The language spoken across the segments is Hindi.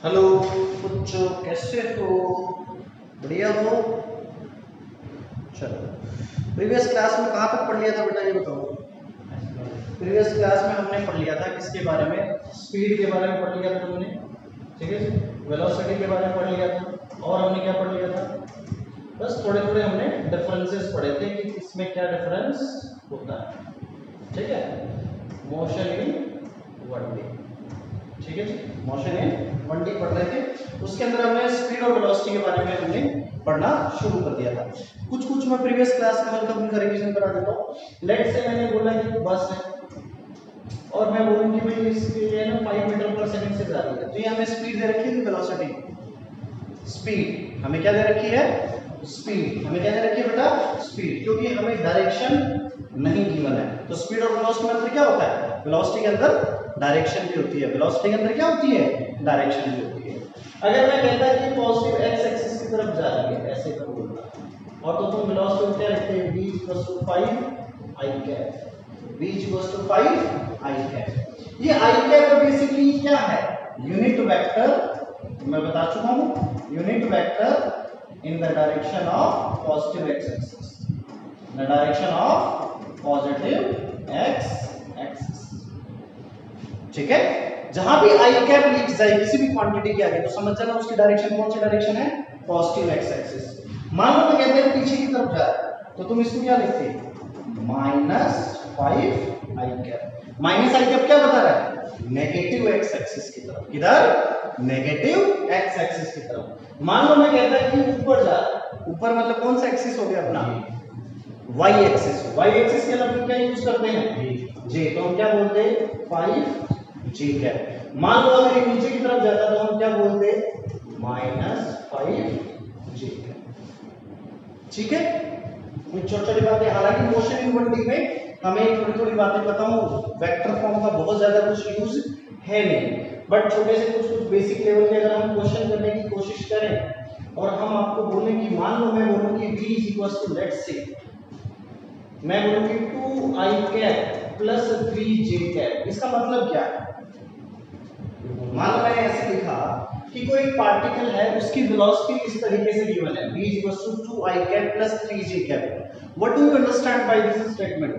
हेलो बच्चों, कैसे हो? बढ़िया हो? चलो, प्रीवियस क्लास में कहाँ तक पढ़ लिया था बेटा, ये बताओ। प्रीवियस क्लास में हमने पढ़ लिया था किसके बारे में? स्पीड के बारे में पढ़ लिया था तुमने, ठीक है। वेलोसिटी के बारे में पढ़ लिया था, और हमने क्या पढ़ लिया था? बस थोड़े थोड़े हमने डिफरेंसेस पढ़े थे कि इसमें क्या डिफरेंस होता है, ठीक है। मोशन इन वन डे, ठीक है जी, मोशन इन वन डी पढ़ रहे थे। उसके अंदर हमने स्पीड और वेलोसिटी के बारे में हमने पढ़ना शुरू कर दिया था। कुछ मैं प्रीवियस क्लास का हल्का उनका रिवीजन करा देता हूँ। लेट से मैंने बोला कि बस है, और मैं बोलूँ कि भाई इसके लिए ना 5 मीटर पर सेकंड से जा रही है, तो ये हमें स्पीड दे रखी है कि वेलोसिटी? स्पीड हमें क्या दे रखी है? स्पीड हमें क्या दे रखी है बेटा? स्पीड, क्योंकि हमें डायरेक्शन नहीं गिवन है। तो स्पीड और वेलोसिटी में अंदर क्या होता है? वेलोसिटी के अंदर डायरेक्शन भी होती है, वेलोसिटी के अंदर क्या होती है? डायरेक्शन भी होती है। अगर मैं कहता कि पॉजिटिव एक्स एक्सिस की तरफ जा रही है, ऐसे कर बोलता, और तो तुम वेलोसिटी क्या लिखते हैं? v = 5 i cap, v = 5 i cap. ये i कैप बेसिकली क्या है? यूनिट वेक्टर, मैं बता चुका हूं, unit vector in the direction of positive x axis, the direction of positive x axis, ठीक है। जहां भी आई कैप लिख जाए किसी भी क्वांटिटी के आगे, तो समझ जाना उसकी डायरेक्शन कौन सी डायरेक्शन है? Positive x axis. मान लो मैं कहते हैं पीछे की तरफ जा रहा है, तो तुम इसको क्या लिखते? -5 आई कैप। माइनस आई कैप क्या बता रहा है? नेगेटिव एक्स एक्सिस की तरफ। किधर? नेगेटिव एक्स एक्सिस की तरफ। मान लो मैं कहता है कि ऊपर जा रहा है, ऊपर मतलब कौन सा एक्सिस हो गया अपना? Y axis. वाई एक्सिस के लिए क्या यूज करते हैं? जे। तो हम क्या बोलते हैं? 5 जी कैप। मान लो अगर ये नीचे की तरफ जाता तो हम क्या बोलते? -5 जी कैप, ठीक है। कुछ छोटी छोटी बातें, हालांकि मोशन इन वन डी में हमें थोड़ी थोड़ी बातें बताऊं, वेक्टर फॉर्म का बहुत ज्यादा कुछ यूज है नहीं, बट छोटे से कुछ बेसिक लेवल के अगर हम क्वेश्चन करने की कोशिश करें और हम आपको बोले कि मान लो मैं बोलूं कि v = लेट्स से मैं बोलूं कि 2i cap plus 3j cap, इसका मतलब क्या है? मान लो मैंने ऐसे लिखा कि कोई पार्टिकल है, उसकी वेलोसिटी इस तरीके से गिवन है, v = 2i cap plus 3j cap. What do you understand by this statement?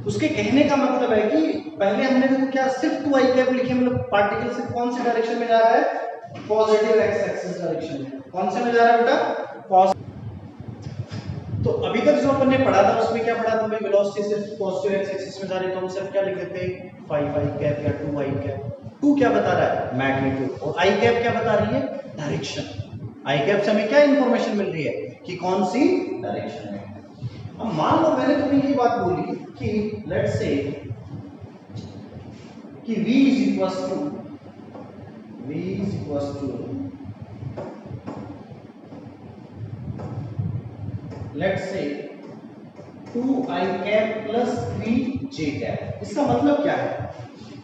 उसके कहने का मतलब है कि पहले हमने देखो क्या सिर्फ 2i कैप लिखे, मतलब पार्टिकल से कौन सी डायरेक्शन में जा रहा है? पॉजिटिव एक्स एक्सिस डायरेक्शन में। कौन से में जा रहा है बेटा? तो अभी तक जो अपन ने पढ़ा था उसमें क्या पढ़ा था? भाई वेलोसिटी सिर्फ पॉजिटिव एक्स एक्सिस में जा रही है, तो हम सिर्फ क्या लिख देते हैं? 5i कैप या 2i कैप। 2 क्या बता रहा है? मैग्नीट्यूड। और i कैप क्या बता रही है? डायरेक्शन। i कैप से हमें क्या इंफॉर्मेशन मिल रही है कि कौन सी डायरेक्शन में। अब मान लो मैंने तुम्हें ये बात बोली कि लेट्स से कि v = let's say 2i cap plus 3j cap. इसका मतलब क्या है?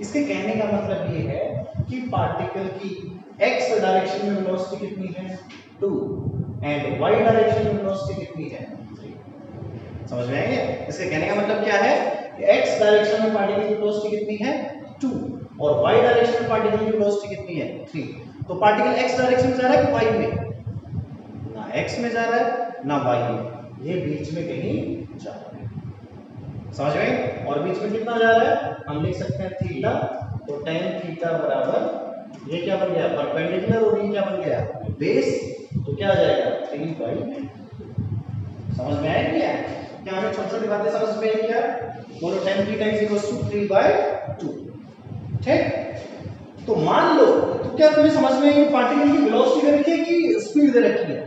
इसके कहने का मतलब ये है कि पार्टिकल की x डायरेक्शन में वेलोसिटी कितनी है? 2, एंड y डायरेक्शन में वेलोसिटी कितनी है? 3। समझ में आएंगे? इसके कहने का मतलब क्या है कि x डायरेक्शन में पार्टिकल की वेलोसिटी कितनी है? 2, और y डायरेक्शन में पार्टिकल की वेलोसिटी कितनी है? 3। तो पार्टिकल x डायरेक्शन में जा रहा है कि y में? ना x में जा रहा है ना y में, ये बीच में कहीं जा रहा है। समझ में? और बीच में कितना जा रहा है? हम लिख सकते हैं थीटा। तो tan थीटा बराबर ये क्या बन गया? परपेंडिकुलर, और ये क्या बन गया? बेस। तो क्या आ जाएगा? 3/2। समझ में आया क्या? क्या हमें छोटी छोटी बातें समझ में आई क्या? बोलो tan थीटा = 3/2, ठीक। तो मान लो, तो क्या तुम्हें समझ में आई पार्टिकल की वेलोसिटी दे रखी है कि स्पीड दे रखी है?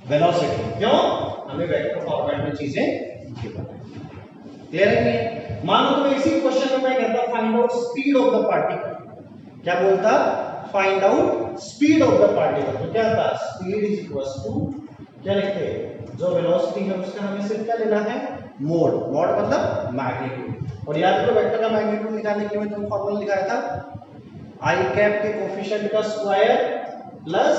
वेलोसिटी। क्यों? हमें वेक्टर फॉर्मेट में चीजें क्लियर है? मान लो तुम्हें इसी क्वेश्चन में मैं कहता find out speed of the particle, क्या बोलता? Find out speed of the particle. तो क्या था? स्पीड क्या लिखते हैं? जो वेलोसिटी है उसका हमें सिर्फ क्या लेना है? मोड। मोड मतलब मैग्नीट्यूड। और याद करो वेक्टर का मैग्नीट्यूड निकालने के लिए मैंने फॉर्मूला लिखाया था, i कैप के कोफिशिएंट का स्क्वायर प्लस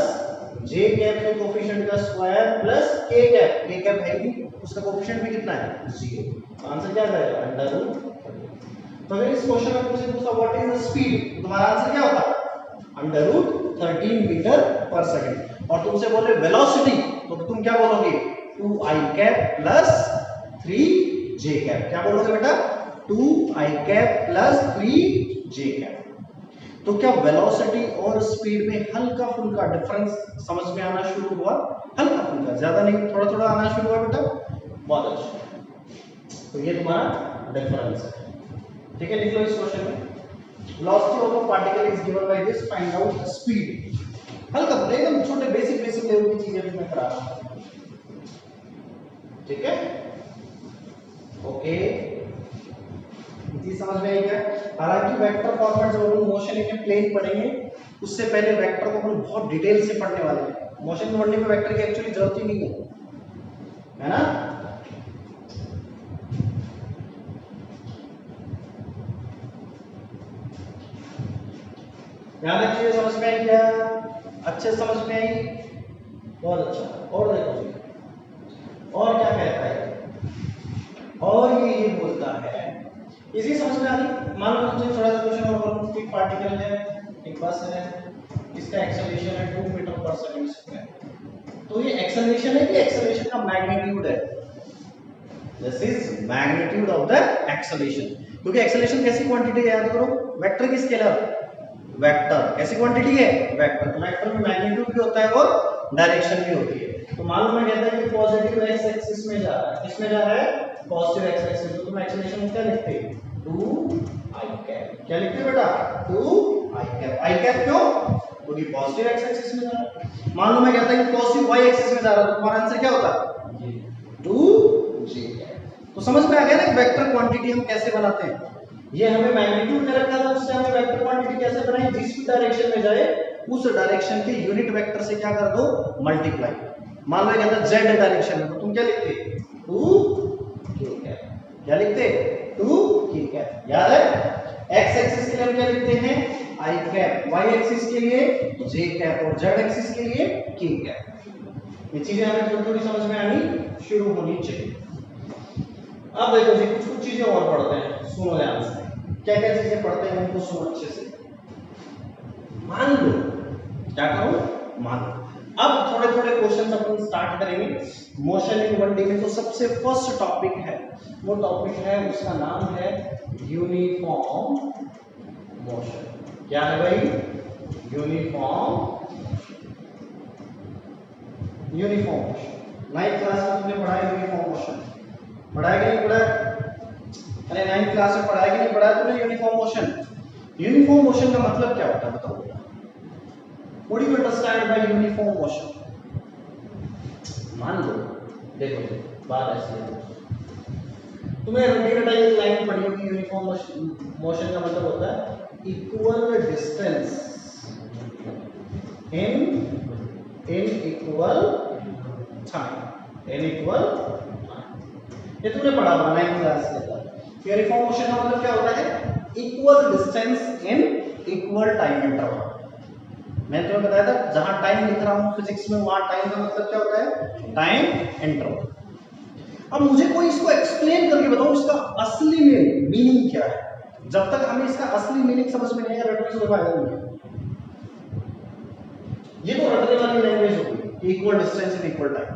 j कैप के कोफिशिएंट का स्क्वायर प्लस k कैप है ही, उसका कोफिशिएंट भी कितना है? 0। आंसर क्या आएगा? √। तो अगर इस क्वेश्चन में तुमसे पूछा व्हाट इज द स्पीड, तो तुम्हारा आंसर क्या होता? √। 13 मीटर पर सेकंड। और तुमसे बोले वेलोसिटी, तो तुम क्या बोलोगे 2i cap plus 3j cap. क्या बोलोगे बेटा 2i cap plus 3j cap. तो क्या वेलोसिटी और स्पीड में हल्का फुल्का डिफरेंस समझ में आना शुरू हुआ? हल्का फुल्का, ज्यादा नहीं, थोड़ा थोड़ा आना शुरू हुआ बेटा। बहुत अच्छा, तो ये तुम्हारा डिफरेंस है। ठीक है, लिख लो इस क्वेश्चन में velocity of a particle is given by this, find out speed. हल्का फुल्का एकदम छोटे बेसिक लेवल की चीजें भी मैं करा रहा हूं। ठीक है, ओके, समझ में आई क्या? हालांकि वेक्टर फॉर्मेट जब हम मोशन इन प्लेन पढ़ेंगे उससे पहले वेक्टर को हम बहुत डिटेल से पढ़ने वाले हैं। मोशन में पढ़ने में वेक्टर की एक्चुअली जरूरत ही नहीं है ना। ध्यान रखिए, समझ में आई क्या? अच्छे समझ में आई, बहुत अच्छा। और देखो और क्या कहता है, और ये बोलता है, इसी समझ में आ रही। मान लो मुझे थोड़ा सा क्वेश्चन और बोलूं कि पार्टिकल है, एक बस है, इसका एक्सेलरेशन है 2 मीटर पर सेकंड स्क्वायर। तो ये एक्सेलरेशन है कि एक्सेलरेशन का मैग्नीट्यूड है? This is magnitude of the acceleration, क्योंकि एक्सेलरेशन कैसी क्वांटिटी है याद करो, वेक्टर की स्केलर, वेक्टर कैसी क्वांटिटी है, वेक्टर। तो वेक्टर में मैग्नीट्यूड भी होता है और डायरेक्शन भी होती है। तो मान लो मैं कहता हूं कि पॉजिटिव एक्स एक्सिस में जा रहा है, किसमें जा रहा है, पॉजिटिव एक्स एक्सिस। तो तुम एक्सेलरेशन में क्या लिखते हैं 2i कैप। क्या लिखते हो बेटा 2i कैप। i कैप क्यों? क्योंकि पॉजिटिव एक्स एक्सिस में जा रहा है। मान लो मैं कहता हूं कि पॉजिटिव y एक्सिस में जा रहा है, तो तुम्हारा आंसर क्या होता 2j कैप। तो समझ में आ गया ना कि वेक्टर क्वांटिटी हम कैसे बनाते हैं। ये हमें मैग्नीट्यूड दे रखा था, उससे हमें वेक्टर क्वांटिटी कैसे बनाई, जिस भी डायरेक्शन में जाए उस डायरेक्शन के यूनिट वेक्टर से क्या कर दो, मल्टीप्लाई। मान लो कहता है जेड डायरेक्शन में, तो तुम क्या लिखते 2k कैप। क्या लिखते 2k कैप। याद है, एक्स एक्सिस के लिए हम क्या लिखते हैं i कैप, y एक्सिस के लिए j कैप और z एक्सिस के लिए k कैप। ये चीजें हमें थोड़ी थोड़ी समझ में आनी शुरू होनी चाहिए। अब देखो जी कुछ कुछ चीजें और पढ़ते हैं, सुनो ध्यान से। क्या क्या चीजें पढ़ते हैं उनको सुनो अच्छे से। मान लो, क्या करो, मान लो। अब थोड़े थोड़े क्वेश्चन अपन स्टार्ट करेंगे मोशन इन 1D में। तो सबसे फर्स्ट टॉपिक है, वो टॉपिक है, उसका नाम है यूनिफॉर्म मोशन। क्या है भाई, यूनिफॉर्म मोशन। 9th क्लास में तुमने पढ़ा है यूनिफॉर्म मोशन, पढ़ाया कि नहीं पढ़ा? अरे 9th क्लास में पढ़ाया कि नहीं पढ़ाया तुमने यूनिफॉर्म मोशन? यूनिफॉर्म मोशन का मतलब क्या होता है बताओ? What do you understand by uniform motion? मान लो, देखो बात ऐसी है, तुम्हें रोटेट टाइप लाइन पढ़ी होगी। यूनिफॉर्म मोशन का मतलब होता है equal distance in equal time, in equal time. ये तुमने पढ़ा होगा 9th क्लास के अंदर। यूनिफॉर्म मोशन का मतलब क्या होता है, equal distance in equal time interval. मैंने तुम्हें बताया था जहां टाइम लिख रहा हूं फिजिक्स में, वहां टाइम का मतलब क्या होता है, टाइम इंटरवल। अब मुझे कोई इसको एक्सप्लेन करके बताओ इसका असली मीनिंग क्या है। जब तक हमें इसका असली मीनिंग समझ में नहीं आएगा रटने से फायदा नहीं है। ये तो रटने वाली लैंग्वेज होगी, equal distance in equal time.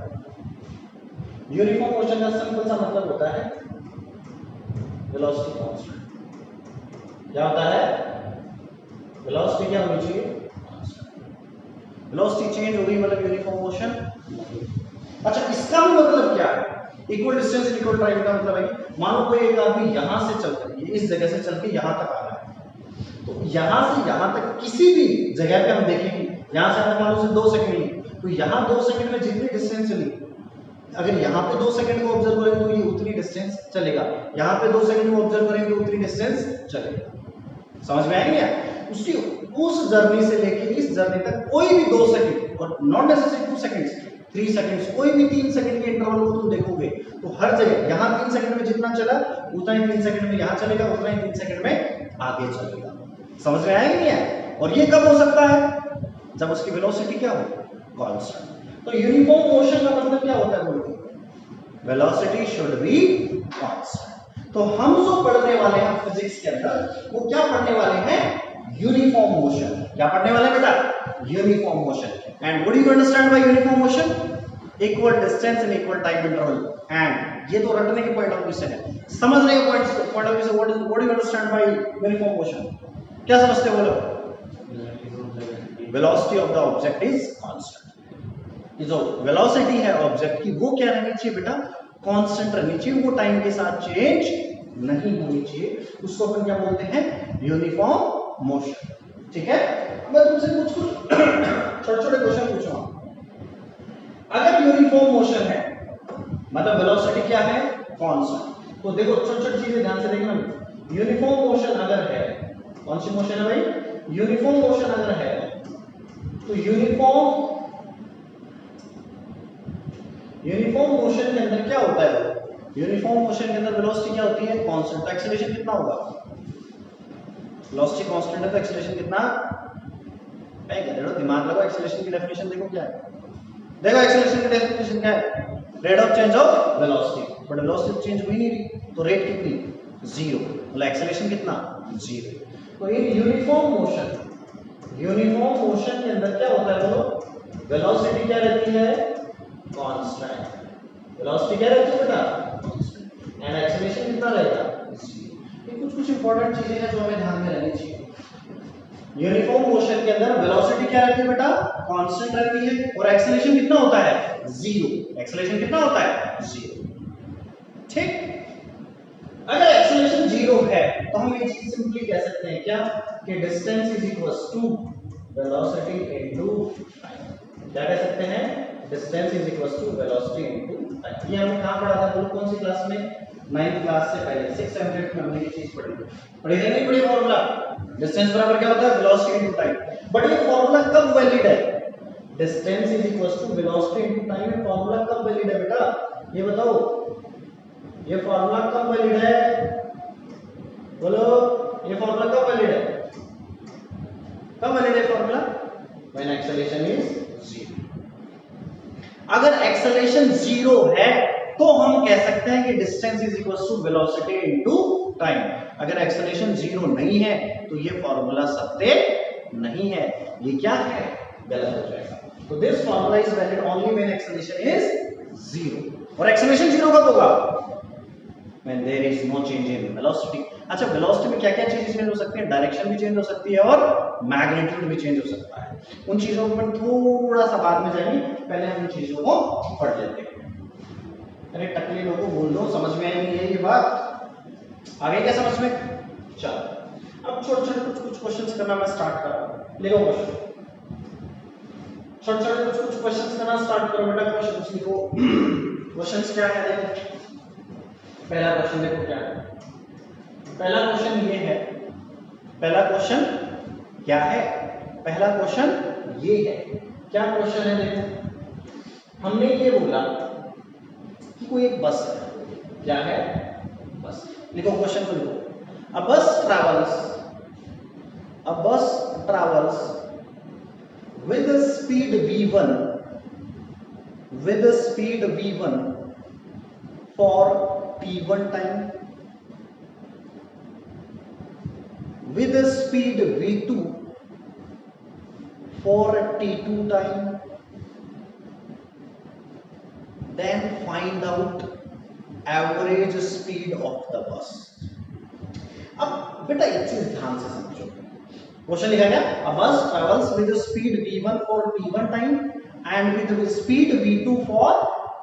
Uniform motion का सिंपल सा मतलब होता है वेलोसिटी कांस्टेंट। क्या होता है, वेलोसिटी क्या होनी चाहिए, वेलोसिटी चेंज हो गई मतलब यूनिफॉर्म मोशन। अच्छा, इसका भी मतलब क्या है, equal distance in equal time का मतलब है मान लो कोई एक आदमी यहां से चल कर इस जगह से चल के यहां तक आ रहा है, तो यहां से यहां तक किसी भी जगह पे हम देखेंगे, यहां से हमें मान लो 2 सेकंड लिए, तो यहां 2 सेकंड में जितनी डिस्टेंस चली, अगर यहां पे 2 सेकंड को ऑब्जर्व करेंगे तो ये उतनी डिस्टेंस चलेगा, यहां पे 2 सेकंड को ऑब्जर्व करेंगे तो उतनी डिस्टेंस चलेगा। समझ में आएगा क्या? उसकी उस जर्नी से लेके इस जर्नी तक कोई भी 2 सेकंड, और नॉट नेसेसरी 2 सेकंड्स, 3 सेकंड्स, कोई भी 3 सेकंड के इंटरवल को तुम देखोगे तो हर जगह यहां 3 सेकंड में जितना चला उतना ही 3 सेकंड में यहां चलेगा, उतना ही 3 सेकंड में आगे चलेगा। समझ में आएगा नहीं है? और ये कब हो सकता है, जब उसकी वेलोसिटी क्या हो, कांस्टेंट। तो यूनिफॉर्म मोशन का मतलब क्या होता है बोलो, वेलोसिटी शुड बी कांस्टेंट। तो हम जो पढ़ने वाले हैं फिजिक्स के अंदर वो क्या पढ़ने वाले हैं, यूनिफॉर्म मोशन। क्या पढ़ने वाले बेटा? Uniform motion. And what do you understand by uniform motion? Equal distance and equal time interval. And ये तो रटने के पॉइंट ऑफ व्यू से है, समझने के पॉइंट ऑफ व्यू से what do you understand by uniform motion? क्या समझते हो बोलो? Velocity of the object is constant. ये जो वेलोसिटी है ऑब्जेक्ट की वो क्या रहनी चाहिए बेटा? कांस्टेंट रहनी चाहिए, वो टाइम के साथ चेंज नहीं होनी चाहिए। उसको अपन क्या बोलते हैं? Uniform motion. ठीक है, मैं तुमसे कुछ छोटे छोटे क्वेश्चन पूछूंगा। अगर यूनिफॉर्म मोशन है मतलब वेलोसिटी क्या है? कांस्टेंट। तो देखो छोटी छोटी चीजें ध्यान से देखना। यूनिफॉर्म मोशन अगर है, कौन सी मोशन है भाई? यूनिफॉर्म मोशन अगर है तो यूनिफॉर्म मोशन के अंदर क्या होता है? यूनिफॉर्म मोशन के अंदर वेलोसिटी क्या होती है? कांस्टेंट। तो एक्सीलरेशन कितना होगा? वेलोसिटी कांस्टेंट है तो एक्सीलरेशन कितना? मैं कह रहा हूं दिमाग लगाओ, एक्सीलरेशन की डेफिनेशन देखो क्या है। देखो एक्सीलरेशन की डेफिनेशन क्या है? Rate of change of velocity. But velocity change हुई नहीं रही, तो रेट कितनी? 0। मतलब एक्सीलरेशन कितना? 0। तो इन यूनिफॉर्म मोशन के अंदर क्या होता है बोलो? वेलोसिटी क्या रहती है? कांस्टेंट। वेलोसिटी क्या रहती है बेटा? कांस्टेंट। एंड एक्सीलरेशन कितना रहेगा? 0। ये कुछ इंपॉर्टेंट चीजें हैं जो हमें ध्यान में रहनी चाहिए। यूनिफॉर्म मोशन के अंदर वेलोसिटी क्या रहती है बेटा? कांस्टेंट रहती है। और एक्सीलरेशन कितना होता है? 0। एक्सीलरेशन कितना होता है? 0। ठीक। अगर एक्सीलरेशन 0 है तो हम ये चीज सिंपली कह सकते हैं क्या? कि distance is equals to velocity into time. क्या कह सकते हैं? Distance is equals to velocity into time. ये हमने कहां पढ़ा था बोलो? कौन सी क्लास में? 9th क्लास से पहले 6 7 8 में हमने ये चीज पढ़ी है नहीं पढ़ी? फार्मूला डिस्टेंस बराबर क्या होता है? Velocity into time. बट ये फार्मूला कब वैलिड है? Distance is equals to velocity into time. Formula कब वैलिड है बेटा? ये बताओ, ये फार्मूला कब वैलिड है? बोलो, ये फार्मूला कब वैलिड है? कब वैलिड है फार्मूला? When acceleration is 0। अगर एक्सेलरेशन 0 है तो हम कह सकते हैं कि distance is equal to velocity into time. अगर एक्सेलरेशन 0 नहीं है तो ये फार्मूला सत्य नहीं है, ये क्या है? गलत हो जाएगा। तो this formula is valid only when acceleration is 0। और एक्सेलरेशन 0 कब होगा? when there is no change in velocity। अच्छा, वेलोसिटी में क्या-क्या चेंजेस चेंज हो सकते हैं? डायरेक्शन भी चेंज हो सकती है और मैग्नीट्यूड भी चेंज हो सकता है। उन चीजों पर थोड़ा सा बाद में जाएंगे, पहले हम इन चीजों को पढ़ लेते हैं। अरे टकले लोगों बोल दो, समझ में आई नहीं है ये बात? आ गई क्या समझ में? चलो अब छोटे-छोटे कुछ क्वेश्चंस करना मैं स्टार्ट कर रहा हूं। लिखो क्वेश्चन, छोटे-छोटे कुछ क्वेश्चंस करना स्टार्ट करो बेटा। क्वेश्चंस लिखो। क्वेश्चंस क्या है देखो। पहला क्वेश्चन देखो क्या है। पहला क्वेश्चन ये है। पहला क्वेश्चन क्या है? पहला क्वेश्चन ये है। क्या क्वेश्चन है देखो। हमने ये बोला कि कोई एक बस है। क्या है? बस। लिखो क्वेश्चन को लिखो। अ बस travels with a speed v1 for t1 time, with a speed v2 for t2 time, then find out average speed of the bus। अब बेटा एक चीज ध्यान से समझो। क्वेश्चन लिखा गया, a bus travels with speed v1 for t1 time and with speed v2 for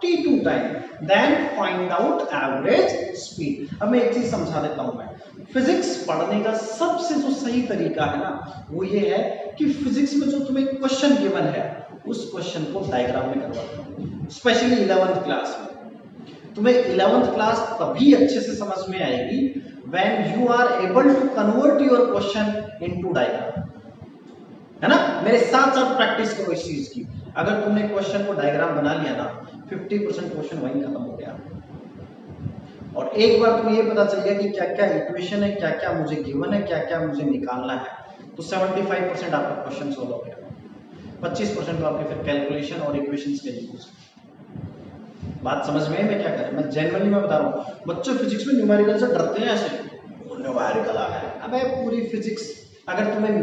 t2 time, then find out average speed। अब मैं एक चीज समझा देता हूं। मैं फिजिक्स पढ़ने का सबसे जो सही तरीका है ना, वो ये है कि फिजिक्स में जो तुम्हें क्वेश्चन गिवन है उस क्वेश्चन को डायग्राम में करवाता हूं। स्पेशली 11th क्लास में तुम्हें 11th क्लास तभी अच्छे से समझ में आएगी when you are able to convert your question into diagram, है ना? मेरे साथ साथ प्रैक्टिस करो इस चीज की। अगर तुमने क्वेश्चन को डायग्राम बना लिया ना, 50% क्वेश्चन वहीं खत्म हो गया। और एक बार तुम्हें ये पता चल गया कि क्या क्या इक्वेशन है, क्या क्या मुझे गिवन है, क्या क्या मुझे निकालना है, तो 75% आपका क्वेश्चन सॉल्व हो गया। 25% तो आपके फिर कैलकुलेशन और इक्वेशंस के यूज। बात समझ में? मैं क्या कर रहा हूं? मैं जेन्युइनली मैं बता रहा हूं। बच्चे फिजिक्स में न्यूमेरिकल से डरते हैं, ऐसे न्यूमेरिकल आ गया। अबे पूरी फिजिक्स अगर तुम्हें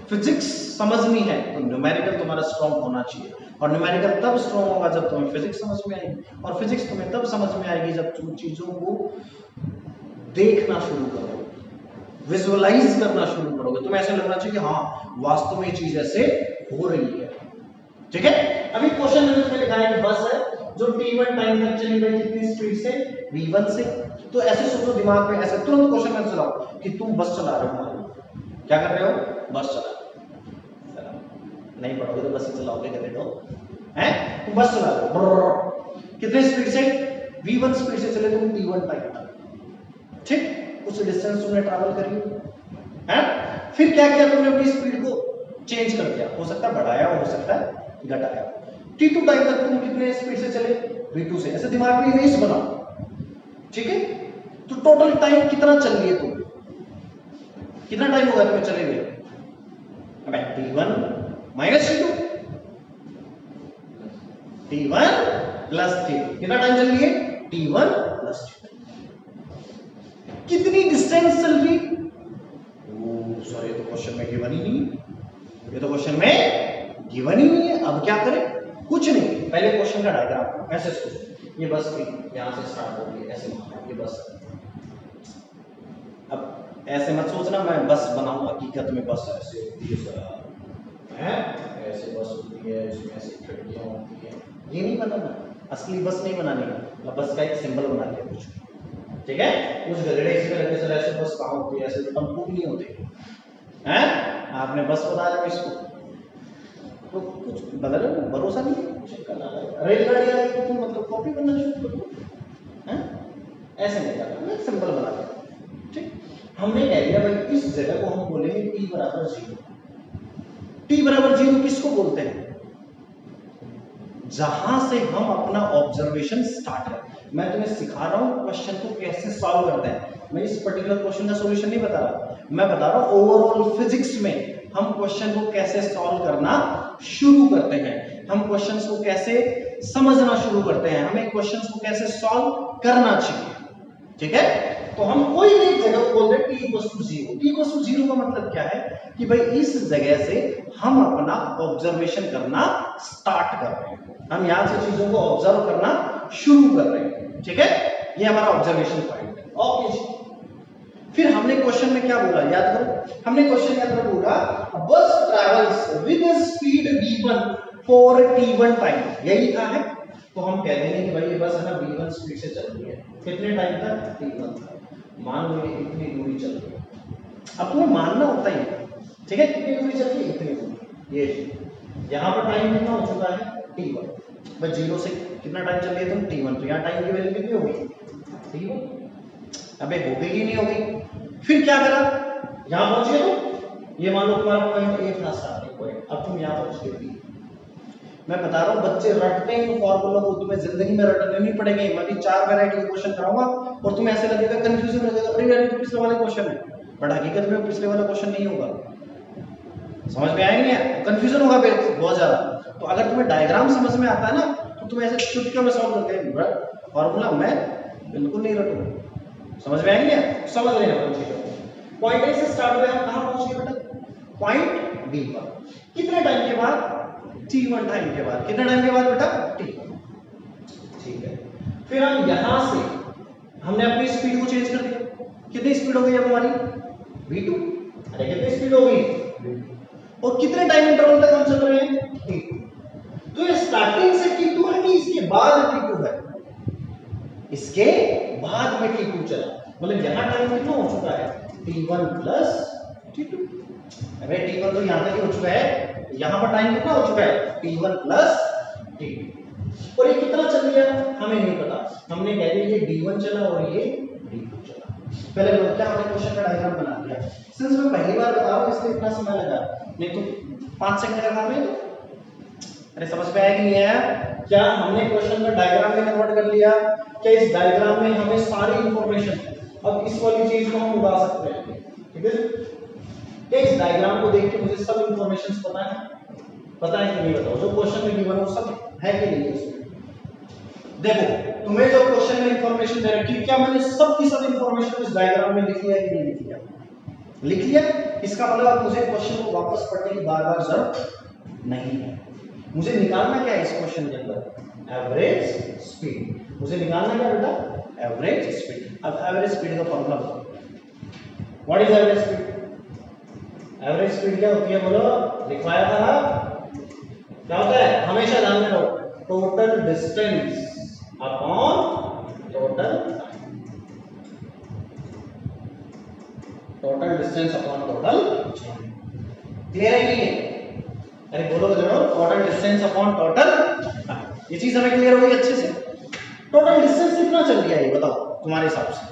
फिजिक्स समझनी है तो न्यूमेरिकल तुम्हारा स्ट्रॉन्ग होना चाहिए, और न्यूमेरिकल तब स्ट्रॉन्ग होगा जब तुम्हें फिजिक्स समझ में आएगी, और फिजिक्स तुम्हें तब समझ में आएगी जब तुम चीजों को देखना शुरू करोगे, विजुअलाइज करना शुरू करोगे। तुम्हें ऐसा लगना चाहिए कि हाँ वास्तव में ये चीज ऐसे हो रही है। ठीक है, अभी क्वेश्चन में लिखा है कि बस है जो t1 टाइम तक चली गई कितनी स्पीड से, v1 से। तो ऐसे सोचो दिमाग में, ऐसे तुरंत क्वेश्चन में चलाओ कि तुम बस चला रहे हो, क्या कर रहे हो, बस चला रहे हो। नहीं पढ़ोगे तो बस ही चलाओगे, कर रहे हो हैं, तुम बस चला रहे हो कितने स्पीड से, v1 स्पीड से चले तुम t1 टाइम तक। ठीक, कुछ डिस्टेंस तुमने ट्रैवल करी है, फिर क्या किया तुमने, अपनी स्पीड को चेंज कर दिया, हो सकता है बढ़ाया, हो सकता है घटाया। t2 टाइम तक तुम कितने स्पीड से चले, v2 से। ऐसे दिमाग में इमेज बनाओ। ठीक है, तो टोटल टाइम कितना चल लिए तुम, कितना टाइम होगा तुम्हें चले हुए, t1 minus t2, t1 plus t2, कितना टाइम चल लिए, t1 प्लस t2। कितनी डिस्टेंस चल रही, सॉरी ये तो क्वेश्चन में गिवन ही नहीं, ये तो क्वेश्चन में गिवन ही नहीं है। अब क्या करें, कुछ नहीं, पहले क्वेश्चन का डायग्राम ऐसे सोचो, ये बस थी, यहां से स्टार्ट होगी, ऐसे ये बस। अब ऐसे मत सोचना मैं बस बनाऊं, हकीकत में बस ऐसे होती है, ऐसे बस होती है, इसमें ऐसे खिड़कियां होती है, ये नहीं बनाना, असली बस नहीं बनानी है, बस का एक सिंबल बना लिया कुछ। ठीक है, कुछ गधेड़े इसमें लगे सर ऐसे बस कहां होती है, ऐसे तो टम्पू भी नहीं होते हैं, आपने बस बता दिया इसको, तो कुछ बदल भरोसा नहीं है। रेलगाड़ी आई तो तुम मतलब कॉपी करना शुरू करो, हैं ऐसे नहीं करना, एक सिंपल बना दिया। ठीक, हमने कह दिया भाई इस जगह को हम बोलेंगे t बराबर 0। t बराबर 0 किसको बोलते हैं, जहां से हम अपना ऑब्जर्वेशन स्टार्ट करें। मैं तुम्हें सिखा रहा हूं क्वेश्चन को कैसे सॉल्व करते हैं, मैं इस पर्टिकुलर क्वेश्चन का सॉल्यूशन नहीं बता रहा, मैं बता रहा हूं ओवरऑल फिजिक्स में हम क्वेश्चन को कैसे सॉल्व करना शुरू करते हैं, हम क्वेश्चंस को कैसे समझना शुरू करते हैं, हमें क्वेश्चंस को कैसे सॉल्व करना चाहिए। ठीक है, तो हम कोई भी एक जगह को बोल रहे हैं t = 0 का मतलब क्या है कि भाई इस जगह से हम अपना ऑब्जर्वेशन करना स्टार्ट कर रहे हैं, हम यहां से चीजों को ऑब्जर्व करना शुरू कर रहे हैं। ठीक है, ये हमारा ऑब्जर्वेशन पॉइंट है। ओके जी, फिर हमने क्वेश्चन में क्या बोला, याद करो, हमने क्वेश्चन के अंदर बोला बस travels with speed v1 for t1 time, यही लिखा है। तो हम कह देंगे कि भाई ये बस है ना v1 स्पीड से चल रही है, कितने टाइम तक, t1 तक। मान लो ये इतनी दूरी चल रही है, अब तुम्हें मानना होता ही है। ठीक है, कितनी दूरी चल रही है, इतनी दूरी, ये यहाँ पर टाइम कितना हो चुका है, t1, बस 0 से कितना टाइम चल रही है तुम, t1, तो यहाँ टाइम की वैल्यू कितनी होगी, t1। अबे हो गई कि नहीं हो गई, फिर क्या करा, यहां पहुंचे तो ये मान लो तुम्हारा पॉइंट ए था, स्टार्टिंग पॉइंट, अब तुम यहां पहुंच गए बी। मैं बता रहा हूं बच्चे रटते हैं फॉर्मूला को, तुम्हें जिंदगी में रटने नहीं पड़ेंगे। मैं भी 4 वैरायटी के क्वेश्चन कराऊंगा और तुम्हें ऐसे लगेगा, कंफ्यूजन हो जाएगा, अरे यार ये तो पिछले वाले क्वेश्चन है, बट हकीकत में पिछले वाला क्वेश्चन नहीं होगा। समझ में आएगा नहीं, कंफ्यूजन होगा बहुत ज्यादा। तो अगर तुम्हें डायग्राम समझ में आता है ना, तो तुम ऐसे चुटकियों में सॉल्व करते हैं फॉर्मूला, मैं बिल्कुल नहीं रटूंगा। समझ में आएंगे, समझ लेना। पॉइंट ए से स्टार्ट हुआ, हम कहां पहुंच गए बेटा, पॉइंट बी पर। कितने टाइम के बाद, t1 टाइम के बाद। कितने टाइम के बाद बेटा, t1। ठीक है, फिर हम यहां से हमने अपनी स्पीड को चेंज कर दिया, कितनी स्पीड हो गई अब हमारी, v2। अरे कितनी स्पीड हो गई, और कितने टाइम इंटरवल तक हम चल रहे हैं, t2। तो ये स्टार्टिंग से t2 है कि इसके बाद t2 है, इसके बाद में t2 चला, मतलब यहां टाइम कितना हो चुका है, t1 प्लस t2। अबे t1 तो यहां तक ही हो चुका है, यहां पर टाइम कितना हो चुका है, t1 प्लस t2। और ये कितना चल गया हमें नहीं पता, हमने कह दिया ये d1 चला और ये d2 चला। पहले लोग क्या, हमने क्वेश्चन का डायग्राम बना दिया। सिंस मैं पहली बार बता रहा हूं इसलिए इतना समय लगा, नहीं तो 5 सेकंड का काम है। तो अरे समझ में आया कि नहीं आया, क्या हमने क्वेश्चन का डायग्राम में कन्वर्ट कर लिया, क्या इस डायग्राम में हमें सारी इंफॉर्मेशन, अब इस वाली चीज को हम उड़ा सकते हैं। ठीक है, क्या इस डायग्राम को देख के मुझे सब इंफॉर्मेशन पता है कि नहीं, बताओ। जो क्वेश्चन में गिवन हो सब है कि नहीं है इसमें। देखो तुम्हें जो क्वेश्चन में इंफॉर्मेशन दे रखी है, क्या मैंने सब की सब इंफॉर्मेशन इस डायग्राम में लिखी है कि नहीं लिखी है, लिख लिया। इसका मतलब अब मुझे क्वेश्चन को वापस पढ़ने की बार बार जरूरत नहीं है। मुझे निकालना क्या है इस क्वेश्चन के अंदर? Average speed. मुझे निकालना क्या बेटा? Average speed. अब एवरेज स्पीड का फॉर्मूला बताओ। What is average speed? Average speed क्या होती है बोलो? लिखवाया था ना, क्या होता है? हमेशा ध्यान में रखो, total distance upon total time. Total distance upon total time. Clear है नहीं है? अरे बोलो तो जरूर, total distance upon total time. ये चीज हमें क्लियर होगी अच्छे से। टोटल डिस्टेंस कितना चल रहा है ये बताओ तुम्हारे हिसाब से?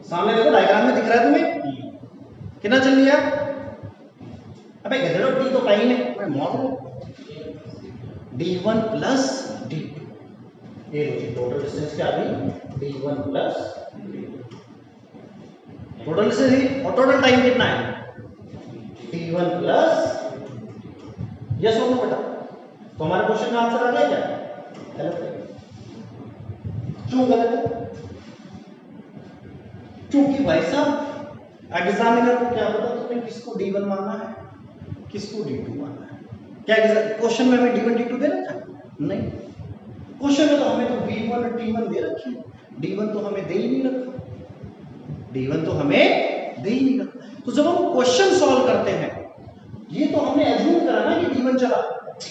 सामने देखो, डायग्राम में दिख रहा है तुम्हें कितना चल रहा है? अबे गधेड़ो, टी तो टाइम है, मैं मॉडल d1 प्लस d2। ये लो जी, टोटल डिस्टेंस क्या आ गई? d1 plus d2। Total distance और टोटल टाइम कितना है? d1 plus. यस और नो बेटा? तो हमारे क्वेश्चन का आंसर आ गया क्या? गलत है। क्यों गलत है? क्योंकि भाई साहब एग्जामिनर को क्या पता तुम्हें किसको d1 मानना है, किसको d2 मानना है? क्या क्वेश्चन में हमें d1 d2 दे रखा है? नहीं, क्वेश्चन में तो हमें तो v1 और t1 दे रखी है, d1 तो हमें दे ही नहीं रखा, d1 तो हमें दे ही नहीं रखा। तो जब हम क्वेश्चन सॉल्व करते हैं, ये तो हमने अज्यूम करा ना कि d1 चला,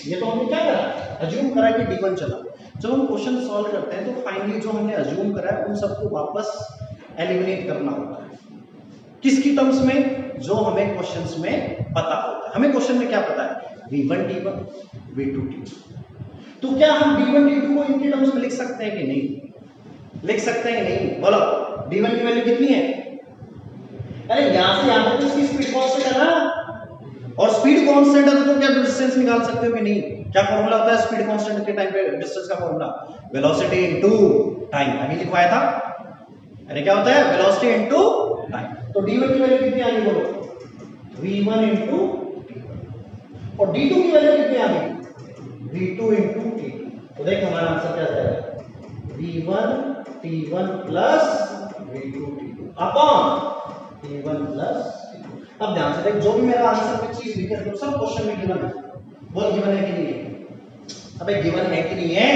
ये तो हमने क्या करा? अज्यूम करा कि d1 चला। जब हम क्वेश्चन सॉल्व करते हैं तो फाइनली जो हमने अज्यूम करा है उन सबको वापस एलिमिनेट करना होता है। किसकी टर्म्स में? जो हमें क्वेश्चंस में पता होता है। हमें क्वेश्चन में क्या पता है? v1 t1 v2 t2। तो क्या हम d1 d2 को इनके टर्म्स में लिख सकते हैं कि नहीं? लिख सकते हैं कि नहीं? बोलो, d1 की वैल्यू कितनी है? अरे यहां से यहां तक इसकी स्पीड कांस्टेंट है ना, और स्पीड कांस्टेंट है तो क्या डिस्टेंस निकाल सकते हो कि नहीं? क्या फॉर्मूला होता है स्पीड कांस्टेंट के टाइम पे डिस्टेंस का फॉर्मूला? Velocity into time. अभी लिखवाया था। अरे क्या होता है? Velocity into time. तो d1 की वैल्यू कितनी आ गई बोलो? v1 into t1। और d2 की वैल्यू कितनी आ गई? v2 into t2। तो देख हमारा आंसर क्या जाएगा? v1 t1 plus v2 t2 upon t1 plus t2। अब ध्यान से देख, जो भी मेरा आंसर में चीज लिखे तो सब क्वेश्चन में गिवन है। बोल गिवन है कि नहीं है? अबे गिवन है कि नहीं है?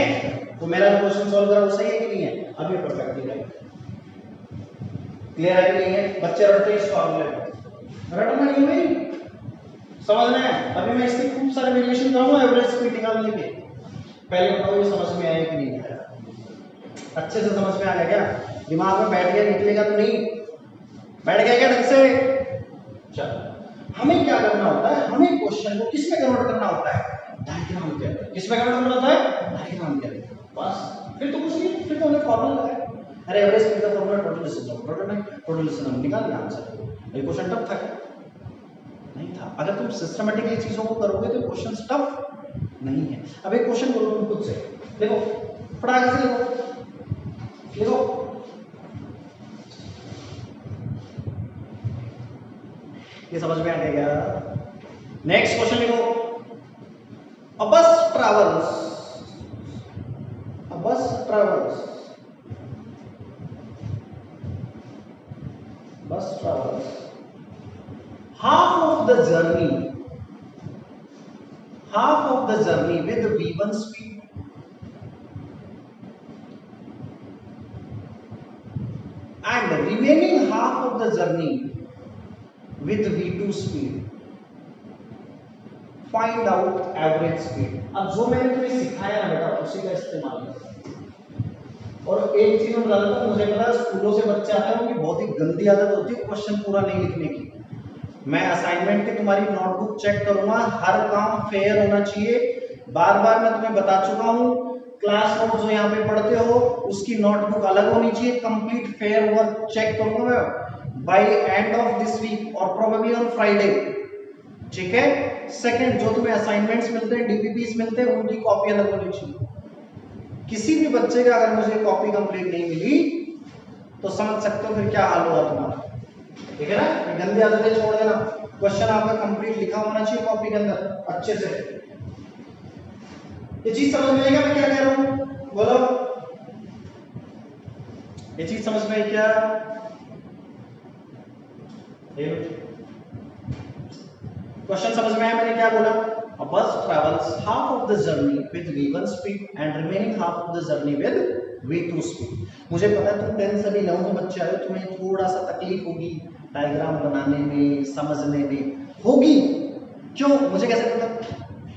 तो मेरा क्वेश्चन सॉल्व करा वो सही है कि नहीं है? अब ये परफेक्टली राइट। क्लियर है कि नहीं है? बच्चे रटते हैं इस फॉर्मूले को, रटना नहीं भाई, समझना है। अभी मैं इसके खूब सारे वेरिएशन करूंगा एवरेज स्पीड निकालने के। पहले बताओ ये समझ में आया कि नहीं आया? अच्छे से समझ में आ गया क्या? दिमाग में बैठ गया, निकलेगा तो नहीं? बैठ गया क्या ढंग से? चलो, हमें क्या करना होता है? हमें क्वेश्चन को किस में कन्वर्ट करना होता है? डायग्राम के अंदर। किस में कन्वर्ट करना होता है? डायग्राम के अंदर। बस, फिर तो कुछ नहीं, फिर तो हमने फॉर्मूला लगाया। अरे एवरेज स्पीड का formula total distance, total distance हम निकाल लिया आंसर। ये क्वेश्चन टफ था क्या? नहीं था। अगर तुम सिस्टमैटिकली चीजों को करोगे तो क्वेश्चन टफ नहीं है। अब एक क्वेश्चन बोलो तुम खुद से, देखो फटाक से लिखो, ये समझ में आ गया? नेक्स्ट क्वेश्चन लिखो, a bus travels half of the journey with v1 speed and remaining half of the journey with v2 speed. Find out average speed. अब जो मैंने तुम्हें सिखाया ना बेटा उसी का इस्तेमाल करो। और एक चीज मैं बता देता हूं, मुझे पता है स्कूलों से बच्चे आते हैं उनकी बहुत ही गंदी आदत होती है क्वेश्चन पूरा नहीं लिखने की। मैं असाइनमेंट की तुम्हारी नोटबुक चेक करूंगा, हर काम फेयर होना चाहिए। बार बार मैं तुम्हें बता चुका हूं, क्लास नोट जो यहाँ पे पढ़ते हो उसकी नोटबुक अलग होनी चाहिए। कंप्लीट फेयर वर्क चेक करूंगा मैं by end of this week और प्रोबेबली ऑन फ्राइडे, ठीक है। सेकंड, जो तुम्हें असाइनमेंट्स मिलते हैं, डीपीपीस मिलते हैं, उनकी कॉपी अलग होनी चाहिए। किसी भी बच्चे का अगर मुझे कॉपी कंप्लीट नहीं मिली तो समझ सकते हो फिर क्या हाल होगा तुम्हारा, ठीक है ना। गंदी आदतें छोड़ देना। क्वेश्चन आपका कंप्लीट लिखा होना चाहिए कॉपी के अंदर अच्छे से। ये चीज समझ में आएगा मैं क्या कह रहा हूं? बोलो, ये चीज समझ में आई क्या? क्वेश्चन समझ में आया मैंने क्या बोला? A bus travels half of the journey with v1 speed and remaining half of the journey with v2 speed. मुझे पता है तुम 10 से भी 9 में बच्चे आए हो, तुम्हें थोड़ा सा तकलीफ होगी डायग्राम बनाने में, समझने में होगी। क्यों? मुझे कैसे पता?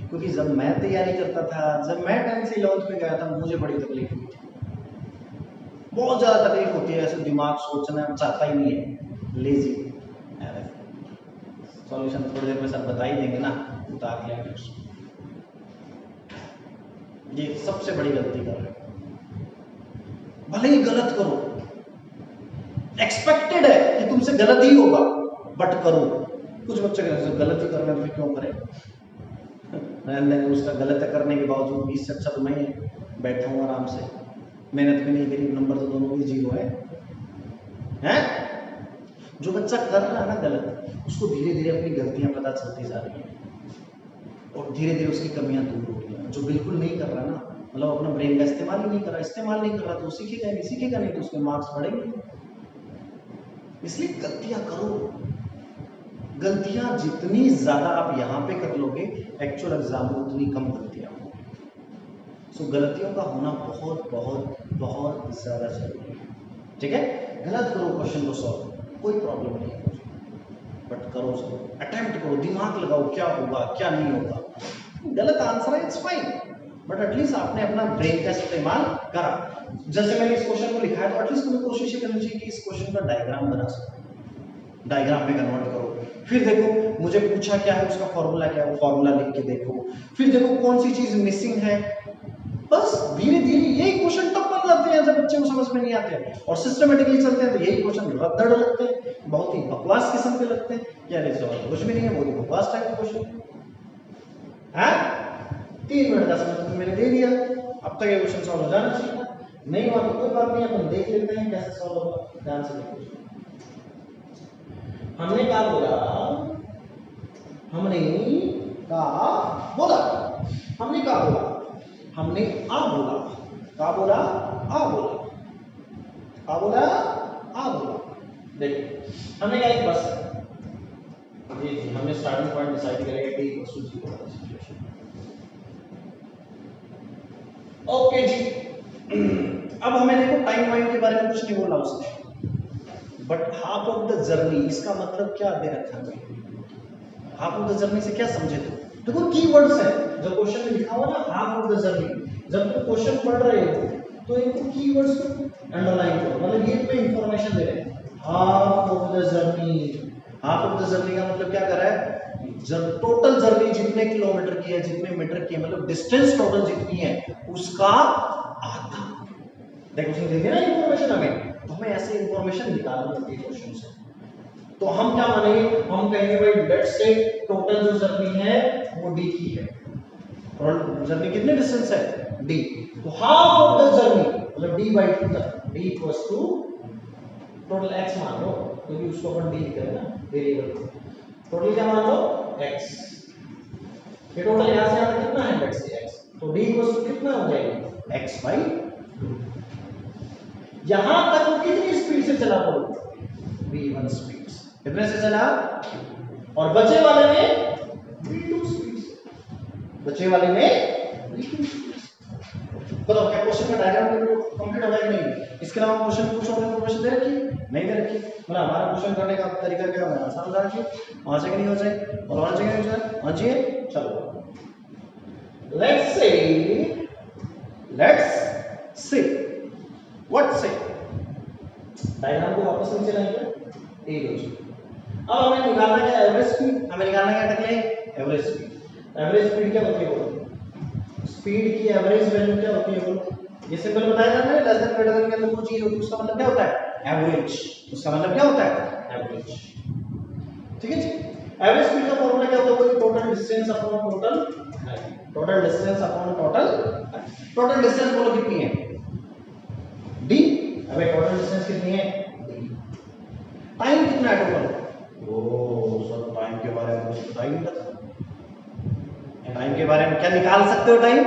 क्योंकि जब मैं तैयारी करता था, जब मैं 10 से 11 में गया था, मुझे बड़ी तकलीफ हुई थी, बहुत ज्यादा तकलीफ होती है। ऐसे दिमाग सोचना चाहता ही नहीं है, लेजी। सॉल्यूशन थोड़ी देर में सर बता ही देंगे ना, उतार लिया। ये सबसे बड़ी गलती कर रहे हो। भले ही गलत करो, एक्सपेक्टेड है कि तुमसे गलत ही होगा, बट करो। कुछ बच्चे गलत ही करने में क्यों करें? उसका गलत करने के बावजूद 20 से अच्छा तो मैं बैठा हूँ आराम से, मेहनत भी नहीं करी, नंबर तो दोनों भी 0 है? जो बच्चा कर रहा है ना गलत, उसको धीरे धीरे अपनी गलतियां पता चलती जा रही हैं और धीरे धीरे उसकी कमियां दूर हो रही हैं। जो बिल्कुल नहीं कर रहा ना, मतलब अपना ब्रेन का इस्तेमाल ही नहीं कर रहा, तो सीखेगा नहीं, तो उसके मार्क्स बढ़ेंगे। इसलिए गलतियां करो। गलतियां जितनी ज्यादा आप यहाँ पे कर लोगे, एक्चुअल एग्जाम में उतनी कम गलतियां होंगी। सो गलतियों का होना बहुत बहुत बहुत ज्यादा जरूरी है। ठीक है, गलत करो, क्वेश्चन को सॉल्व, कोई प्रॉब्लम नहीं है, बट करो, अटेम्प्ट करो, दिमाग लगाओ, क्या होगा क्या नहीं होगा। गलत आंसर है, इट्स फाइन, बट एटलीस्ट आपने अपना ब्रेन का इस्तेमाल करा। जैसे मैंने इस क्वेश्चन को लिखा है, तो एटलीस्ट तुम्हें कोशिश करनी चाहिए कि इस क्वेश्चन का डायग्राम बना सको, डायग्राम में कन्वर्ट करो। फिर देखो मुझे पूछा क्या है, उसका फॉर्मूला क्या है, वो फॉर्मूला लिख के देखो। फिर देखो कौन सी चीज मिसिंग है। बस धीरे धीरे यही क्वेश्चन टफ बन जाते हैं जब बच्चे को समझ में नहीं आते हैं, और सिस्टमेटिकली चलते हैं तो यही क्वेश्चन रद्दड़ लगते हैं, बहुत ही बकवास किस्म के लगते हैं। क्या रिजल्ट कुछ भी नहीं है, बहुत ही बकवास टाइप का क्वेश्चन है। 3 मिनट का समय तो मैंने दे दिया, अब तक ये क्वेश्चन सॉल्व हो जाना चाहिए। नहीं हुआ तो कोई बात नहीं, अपन देख लेते हैं कैसे सॉल्व होगा। ध्यान से देखो, हमने क्या बोला, हमने क्या बोला, हमने आ बोला, का बोला, आ बोला, का बोला, आ बोला। देखिए हमने क्या, एक बस जी हमने स्टार्टिंग पॉइंट डिसाइड करेंगे कि इक्वल टू 0 वाला सिचुएशन। ओके जी, अब हमें देखो टाइम वाइम के बारे में कुछ नहीं बोला उसने, but half of the journey, इसका मतलब क्या दे रखा है? हाफ ऑफ द जर्नी से क्या समझे तुम? देखो कीवर्ड्स है, जब क्वेश्चन में लिखा हुआ ना हाफ ऑफ द जर्नी, जब तुम क्वेश्चन पढ़ रहे हो तो इनको कीवर्ड्स को अंडरलाइन करो, मतलब ये तुम्हें इंफॉर्मेशन दे रहे हैं। Half of the journey, half of the journey का मतलब क्या कर रहा है? जब टोटल जर्नी जितने किलोमीटर की है, जितने मीटर की है, मतलब डिस्टेंस टोटल जितनी है उसका आधा। देखो उसने दे दिया ना इंफॉर्मेशन हमें, तो हमें ऐसे इंफॉर्मेशन निकालनी होती है क्वेश्चन से। तो हम क्या मानेंगे, हम कहेंगे भाई लेट्स से टोटल जो जर्नी है वो d की है, टोटल जर्नी कितने डिस्टेंस है? d। तो हाफ ऑफ द जर्नी मतलब d/2 तक, d equals to total x मान लो, क्योंकि उसको अपन d लिख रहे हैं ना वेरिएबल। टोटल क्या मान लो? x। ये टोटल यहां से यहां तक कितना है? लेट्स से x, तो d इक्वल्स टू कितना हो जाएगा? x/2। यहां तक वो कितनी स्पीड से चला तो v1 स्पीड, कितने से चला? और बचे वाले में v2 स्पीड से, बचे वाले में v2 स्पीड से। बताओ क्या क्वेश्चन का डायग्राम कंप्लीट हो गया कि नहीं? इसके अलावा क्वेश्चन कुछ और इंफॉर्मेशन दे रखी है? नहीं दे रखी। मतलब हमारा क्वेश्चन करने का तरीका क्या है? आसान हो जाए, वहां से नहीं हो जाए, और वहां से नहीं हो जाए, हाँ जी चलो। लेट्स से व्हाट से, डायग्राम को वापस नीचे लाएंगे, अब हमें निकालना क्या? Average speed. हमें निकालना क्या टकले? Average speed. एवरेज स्पीड क्या होती है बोलो? स्पीड की एवरेज वैल्यू क्या होती है बोलो? ये सिंपल बताया जाता है, लेस देन ग्रेटर देन के अंदर कोई चीज होती है उसका मतलब क्या होता है? एवरेज। उसका मतलब क्या होता है? एवरेज। ठीक है जी। एवरेज स्पीड का फार्मूला क्या होता है? Total distance upon total height. Total distance upon total distance बोलो कितनी है? d। अबे टोटल डिस्टेंस कितनी है? टाइम कितना है टोटल? ओ सर टाइम के बारे में कुछ पता ही नहीं था। टाइम के बारे में क्या निकाल सकते हो? टाइम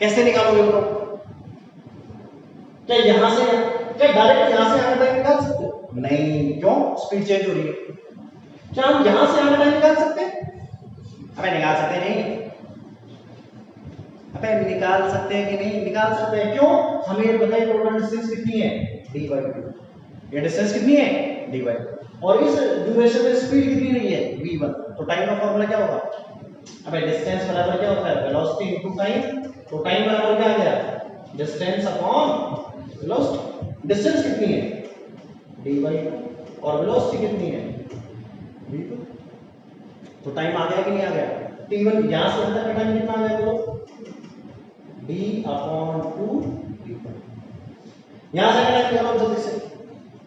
कैसे निकालोगे बताओ? क्या यहां से क्या डायरेक्ट यहां से आगे टाइम निकाल सकते हो? नहीं, क्यों? स्पीड चेंज हो रही है। क्या हम यहां से आगे टाइम निकाल सकते हैं? अबे निकाल सकते नहीं। अबे निकाल सकते हैं कि नहीं? निकाल सकते हैं। क्यों? हमें ये पता है टोटल डिस्टेंस कितनी है, d/2। ये डिस्टेंस कितनी है, d/2। और इस ड्यूरेशन में स्पीड कितनी रही है, v1। तो टाइम का फॉर्मूला क्या होगा? अबे डिस्टेंस बराबर क्या होता है, वेलोसिटी इनटू टाइम। तो टाइम बराबर क्या आ गया, डिस्टेंस अपॉन वेलोसिटी। डिस्टेंस कितनी है, d/2, और वेलोसिटी कितनी है, v2। तो टाइम आ गया कि नहीं आ गया? t1 यहां से अंदर का टाइम कितना आ गया बोलो, d/2 v1। यहां से टाइम निकालो जल्दी से,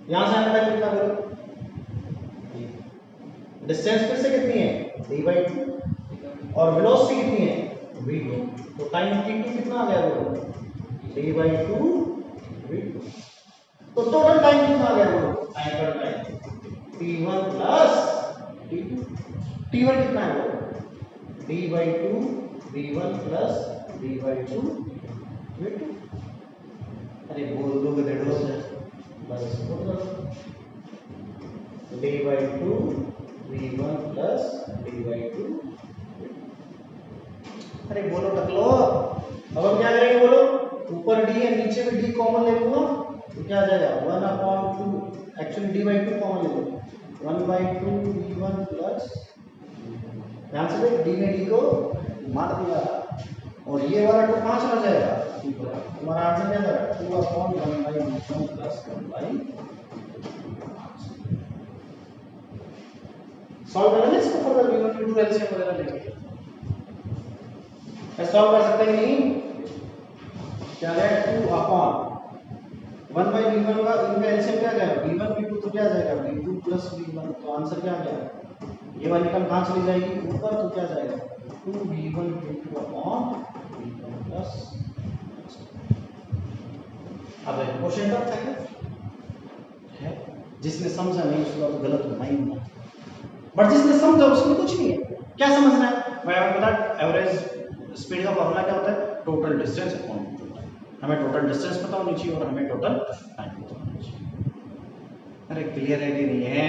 यहां से टाइम कितना बोलो, डिस्टेंस फिर से कितनी है, d/2, और वेलोसिटी कितनी है, v2। तो टाइम t2 कितना आ गया बोलो, d/2 v2। तो टोटल टाइम कितना आ गया बोलो, टाइम पर time t1 plus t2। t1 कितना है बोलो, d/2 v1 plus d/2 v2। अरे बोल दो गधेड़ो से, बस बोल दो, d/2 v1 प्लस d/2। अरे बोलो टकलो। अब हम क्या करेंगे बोलो, ऊपर d है नीचे में d कॉमन ले लूंगा तो क्या आ जाएगा 1/2, एक्चुअली d/2 कॉमन ले लूंगा, 1/2 v1 प्लस, ध्यान से देख d में d को मार दिया, और ये वाला टू कहां चला जाएगा, तुम्हारा आंसर क्या था, 2/1/v1 प्लस 1/, सॉल्व करेंगे इसको फर्दर, v1 v2 एलसीएम वगैरह लेंगे। सॉल्व कर सकते हैं नहीं, क्या है 2/1/v1 का इनका एलसीएम क्या गया, v1 v2, तो क्या आ जाएगा v2 प्लस v1। तो आंसर क्या आ गया, ये वाली टर्म कहां चली जाएगी ऊपर, तो क्या जाएगा 2v1 v2 upon v1 plus. अब क्वेश्चन टफ है, जिसने समझा नहीं उसका तो गलत होना ही होना, बट जिसने समझा उसमें कुछ नहीं है। क्या समझना है भाई, आपको पता एवरेज स्पीड का फॉर्मूला क्या होता है, टोटल डिस्टेंस अपॉन टोटल। हमें टोटल डिस्टेंस पता होनी चाहिए और हमें टोटल टाइम पता होना चाहिए। अरे क्लियरिटी नहीं है,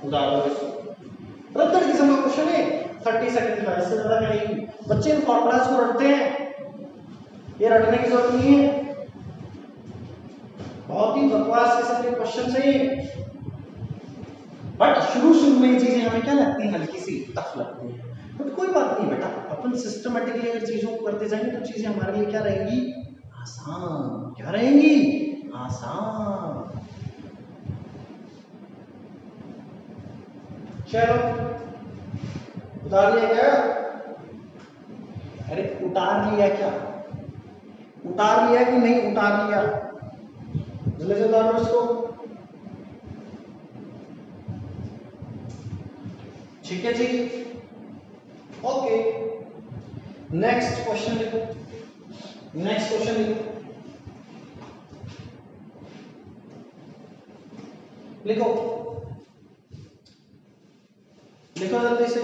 उदाहरण रद्दड़ किस्म का क्वेश्चन है, 30 सेकंड का, इससे ज्यादा कहीं बच्चे इन फॉर्मूलाज को रटते हैं, ये रटने की जरूरत नहीं है, बहुत ही बकवास किस्म के क्वेश्चन है। बट शुरू में ये चीजें हमें क्या लगती हैं, हल्की सी टफ लगती है, बट कोई बात नहीं बेटा, अपन सिस्टमेटिकली अगर चीजों को करते जाएंगे तो चीजें हमारे लिए क्या रहेंगी, आसान। क्या रहेंगी, आसान। चलो उतार लिया क्या, अरे उतार लिया क्या, उतार लिया कि नहीं उतार लिया, जल्दी से उतार लो इसको। ठीक है जी, ओके। नेक्स्ट क्वेश्चन लिखो, नेक्स्ट क्वेश्चन लिखो, लिखो जल्दी से।